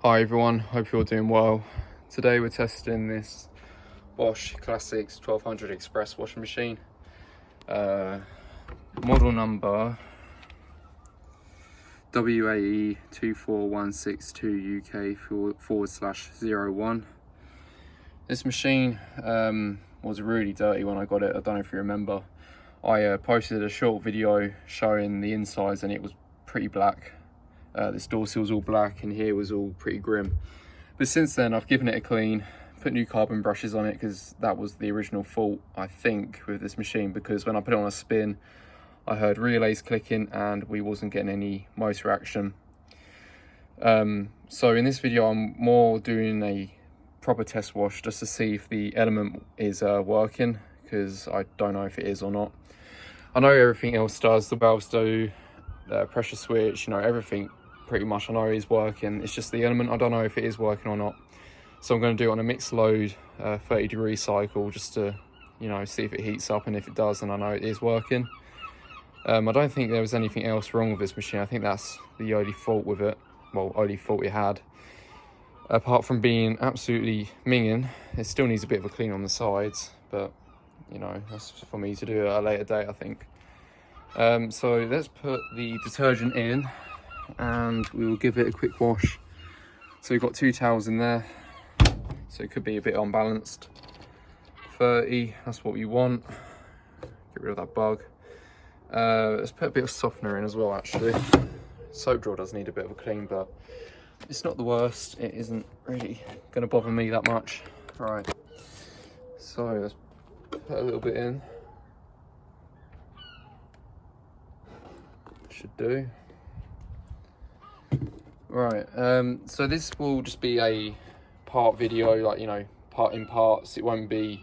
Hi everyone, hope you're doing well. Today we're testing this Bosch Classics 1200 Express washing machine. Model number WAE24162 UK /01. This machine was really dirty when I got it. I don't know if you remember. I posted a short video showing the insides and it was pretty black. This door seal was all black and here was all pretty grim. But since then I've given it a clean, put new carbon brushes on it because that was the original fault, I think, with this machine, because when I put it on a spin I heard relays clicking and we wasn't getting any motor action. So in this video I'm more doing a proper test wash just to see if the element is working, because I don't know if it is or not. I know everything else does, the valves do, the pressure switch, you know, everything pretty much I know is working. It's just the element, I don't know if it is working or not. So I'm going to do it on a mixed load 30-degree cycle just to, you know, see if it heats up, and if it does then I know it is working. I don't think there was anything else wrong with this machine. I think that's the only fault with it, well, only fault it had. Apart from being absolutely minging, it still needs a bit of a clean on the sides, but you know, that's for me to do at a later date, I think. So let's put the detergent in and we will give it a quick wash. So we've got 2 towels in there, so it could be a bit unbalanced. 30, that's what you want. Get rid of that bug. Let's put a bit of softener in as well, actually. Soap drawer does need a bit of a clean, but it's not the worst. It isn't really going to bother me that much. Right, so let's put a little bit in. Should do. Right, so this will just be a part video, like, you know, part in parts. It won't be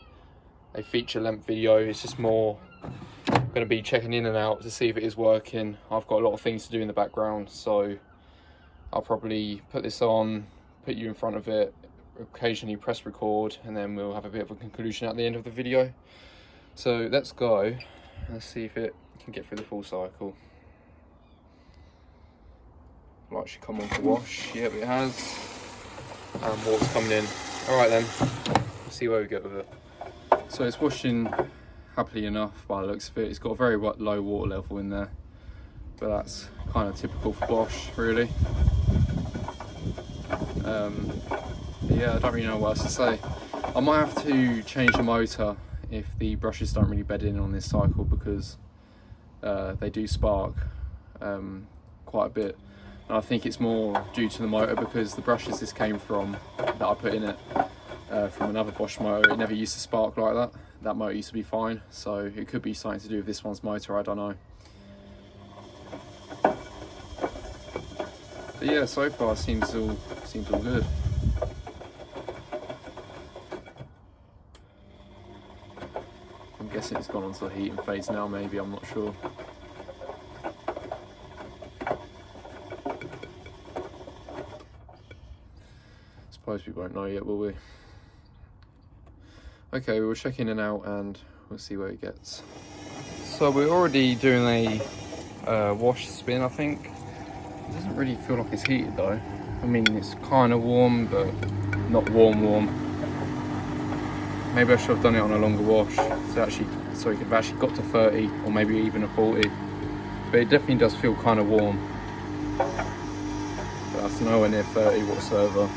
a feature length video. It's just more going to be checking in and out to see if it is working. I've got a lot of things to do in the background, so I'll probably put this on, put you in front of it, occasionally press record, and then we'll have a bit of a conclusion at the end of the video. So let's go. Let's see if it can get through the full cycle. Light should come on to wash. Yep, it has. And water's coming in. Alright then, let's see where we get with it. So it's washing happily enough by the looks of it. It's got a very low water level in there, but that's kind of typical for Bosch, really. Yeah, I don't really know what else to say. I might have to change the motor if the brushes don't really bed in on this cycle, because they do spark quite a bit. And I think it's more due to the motor, because the brushes this came from, that I put in it, from another Bosch motor, it never used to spark like that. That motor used to be fine, so it could be something to do with this one's motor, I don't know. But yeah, so far it seems all good. I'm guessing it's gone onto the heating phase now, maybe, I'm not sure. Suppose we won't know yet, will we? Okay, we'll check in and out and we'll see where it gets. So we're already doing a wash spin, I think. It doesn't really feel like it's heated though. I mean, it's kind of warm, but not warm. Maybe I should have done it on a longer wash, so it could have actually got to 30 or maybe even a 40. But it definitely does feel kind of warm. But that's nowhere near 30 whatsoever.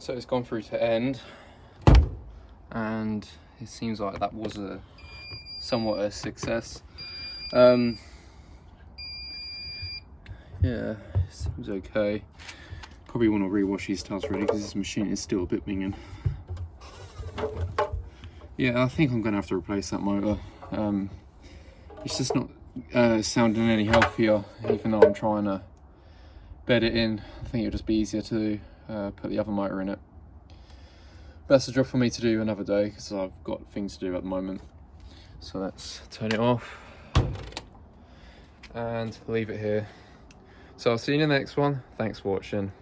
So it's gone through to end, and it seems like that was somewhat a success. Yeah, it seems okay. Probably want to rewash these tires really, because this machine is still a bit minging. Yeah, I think I'm going to have to replace that motor. It's just not sounding any healthier, even though I'm trying to bed it in. I think it'll just be easier to put the other motor in it. But that's a job for me to do another day, because I've got things to do at the moment. So let's turn it off and leave it here. So I'll see you in the next one. Thanks for watching.